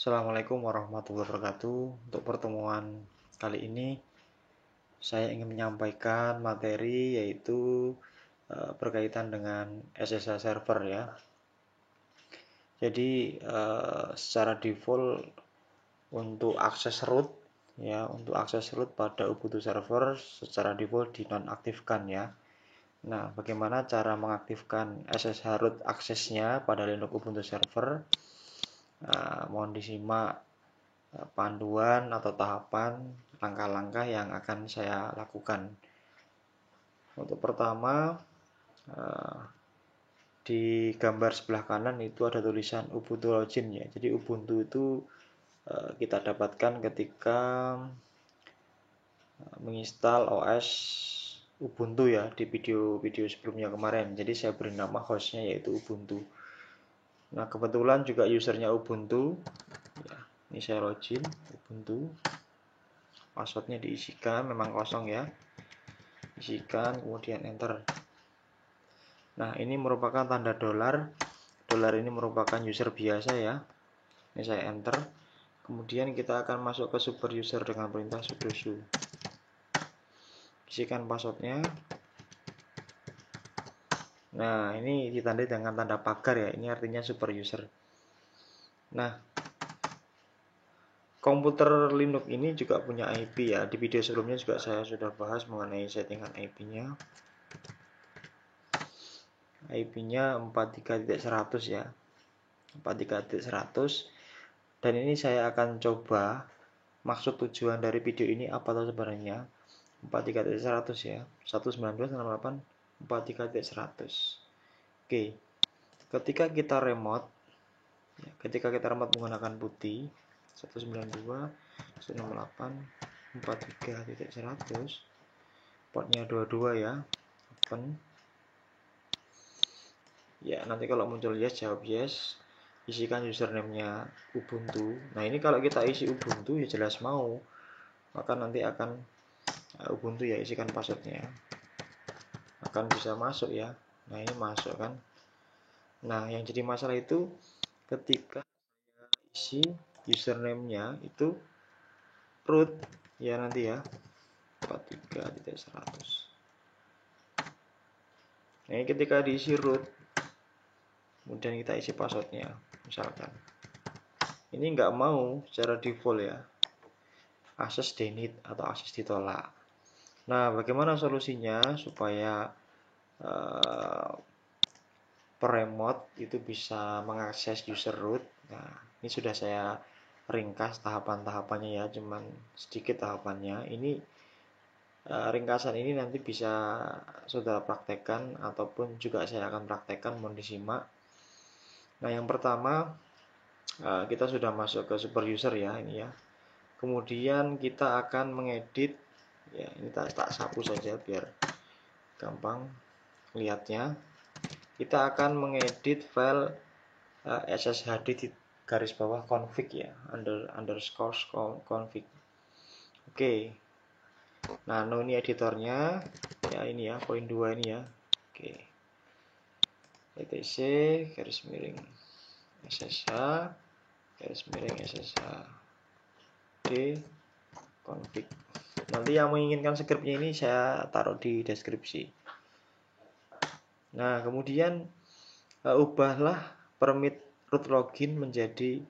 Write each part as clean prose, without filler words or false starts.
Assalamualaikum warahmatullahi wabarakatuh. Untuk pertemuan kali ini saya ingin menyampaikan materi yaitu berkaitan dengan SSH server ya. Jadi secara default untuk akses root ya, untuk akses root pada Ubuntu server secara default dinonaktifkan ya. Nah, bagaimana cara mengaktifkan SSH root aksesnya pada Linux Ubuntu server? Mohon disimak panduan atau tahapan langkah-langkah yang akan saya lakukan. Untuk pertama, di gambar sebelah kanan itu ada tulisan Ubuntu Login ya. Jadi Ubuntu itu kita dapatkan ketika menginstal OS Ubuntu ya di video-video sebelumnya kemarin. Jadi saya beri nama hostnya yaitu Ubuntu. Nah, kebetulan juga usernya Ubuntu ya. Ini saya login Ubuntu. Passwordnya diisikan, memang kosong ya, isikan kemudian enter. Nah, ini merupakan tanda dolar. Dolar ini merupakan user biasa ya. Ini saya enter. Kemudian kita akan masuk ke super user dengan perintah sudo su. Isikan passwordnya. Nah, ini ditandai dengan tanda pagar ya. Ini artinya super user. Nah, komputer Linux ini juga punya IP ya. Di video sebelumnya juga saya sudah bahas mengenai settingan IP-nya. IP-nya 43.100 ya. 43.100. Dan ini saya akan coba maksud tujuan dari video ini apa tahu sebenarnya. 43.100 ya. 192.168.43.100. Oke. Ketika kita remote ya, menggunakan putih 192.168.43.100 portnya 22 ya. Open. Ya, nanti kalau muncul yes, jawab yes. Isikan username-nya Ubuntu. Nah, ini kalau kita isi Ubuntu ya jelas mau. Maka nanti akan Ubuntu ya, isikan passwordnya. Akan bisa masuk ya. Nah, ini masuk kan. Nah, yang jadi masalah itu ketika isi username-nya itu root ya nanti ya. 43.100. Nah, ini ketika diisi root kemudian kita isi passwordnya misalkan ini nggak mau secara default ya, akses denied atau akses ditolak. Nah, bagaimana solusinya supaya remote itu bisa mengakses user root? Nah, ini sudah saya ringkas tahapan-tahapannya ya, cuman sedikit tahapannya. Ini ringkasan ini nanti bisa saudara praktekkan ataupun juga saya akan praktekkan, mohon disimak. Nah, yang pertama kita sudah masuk ke super user ya ini ya. Kemudian kita akan mengedit ya, ini tak sapu saja biar gampang lihatnya. Kita akan mengedit file sshd di garis bawah config ya, underscore config. Oke. Nah, ini editornya ya, ini ya poin 2 ini ya. Oke. etc garis miring ssh garis miring ssh d config. Nanti yang menginginkan scriptnya ini saya taruh di deskripsi. Nah, kemudian ubahlah permit root login menjadi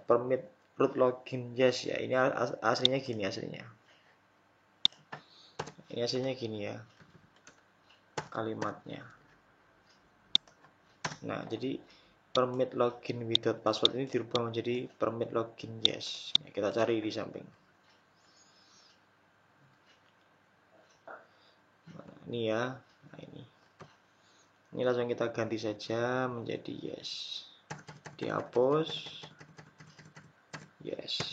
permit root login yes ya. Ini aslinya gini aslinya. Ini aslinya gini ya kalimatnya. Nah, jadi permit login without password ini dirubah menjadi permit login yes. Nah, kita cari di samping. Ini ya. Nah, ini langsung kita ganti saja menjadi yes. Dihapus. Yes.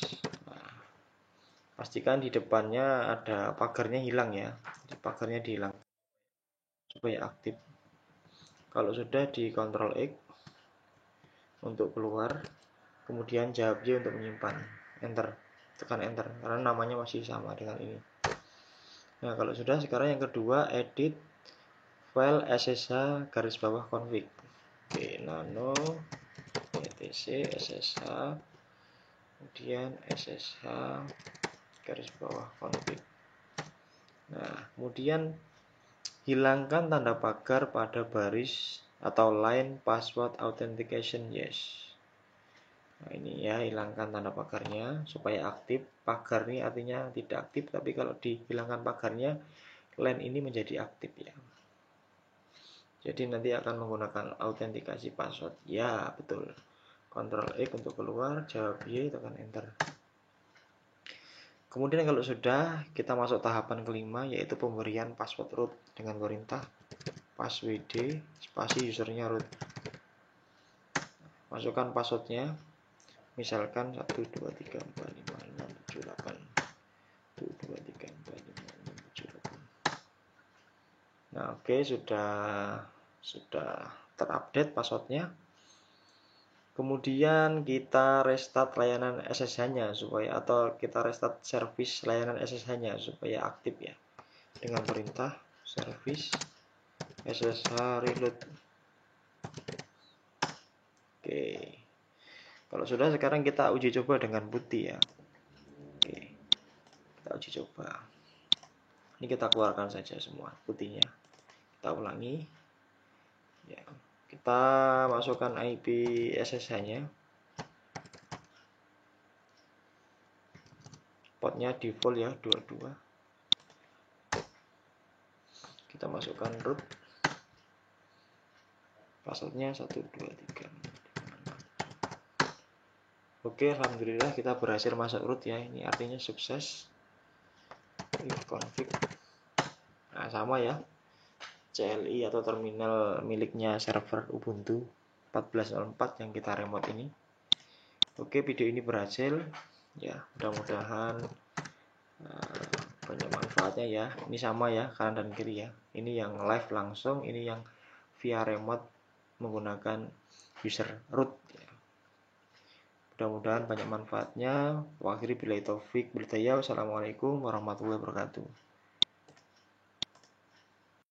Nah, pastikan di depannya ada pagarnya hilang ya. Jadi pagarnya dihilang supaya aktif. Kalau sudah di Ctrl X untuk keluar, kemudian jawab Y untuk menyimpan. Enter. Tekan enter karena namanya masih sama dengan ini. Nah, kalau sudah, sekarang yang kedua edit file ssh garis bawah config. Oke, nano etc etc ssh, kemudian ssh garis bawah config. Nah, kemudian hilangkan tanda pagar pada baris atau line password authentication yes. Nah, ini ya, hilangkan tanda pagarnya supaya aktif. Pagar ini artinya tidak aktif, tapi kalau dihilangkan pagarnya, line ini menjadi aktif ya. Jadi nanti akan menggunakan autentikasi password. Ya, betul. Ctrl X untuk keluar, jawab Y, tekan enter. Kemudian kalau sudah, kita masuk tahapan kelima, yaitu pemberian password root dengan perintah passwd spasi usernya root. Masukkan passwordnya, misalkan 1234567 1234567. Nah, oke, sudah terupdate passwordnya. Kemudian kita restart layanan SSH-nya atau kita restart service layanan SSH-nya supaya aktif ya. Dengan perintah service SSH reload. Oke. Kalau sudah, sekarang kita uji coba dengan putih ya. Oke. Kita uji coba. Ini kita keluarkan saja semua putihnya. Kita ulangi. Ya. Kita masukkan IP SSH-nya. Portnya default ya, 22. Kita masukkan root. Passwordnya 123. Oke, alhamdulillah kita berhasil masuk root ya. Ini artinya sukses. Config. Nah, sama ya. CLI atau terminal miliknya server Ubuntu 14.04 yang kita remote ini. Oke, video ini berhasil ya, mudah-mudahan banyak manfaatnya ya. Ini sama ya, kanan dan kiri ya. Ini yang live langsung, ini yang via remote menggunakan user root ya. Mudah-mudahan banyak manfaatnya. Wa akhiri billahi taufik. Wassalamualaikum warahmatullahi wabarakatuh.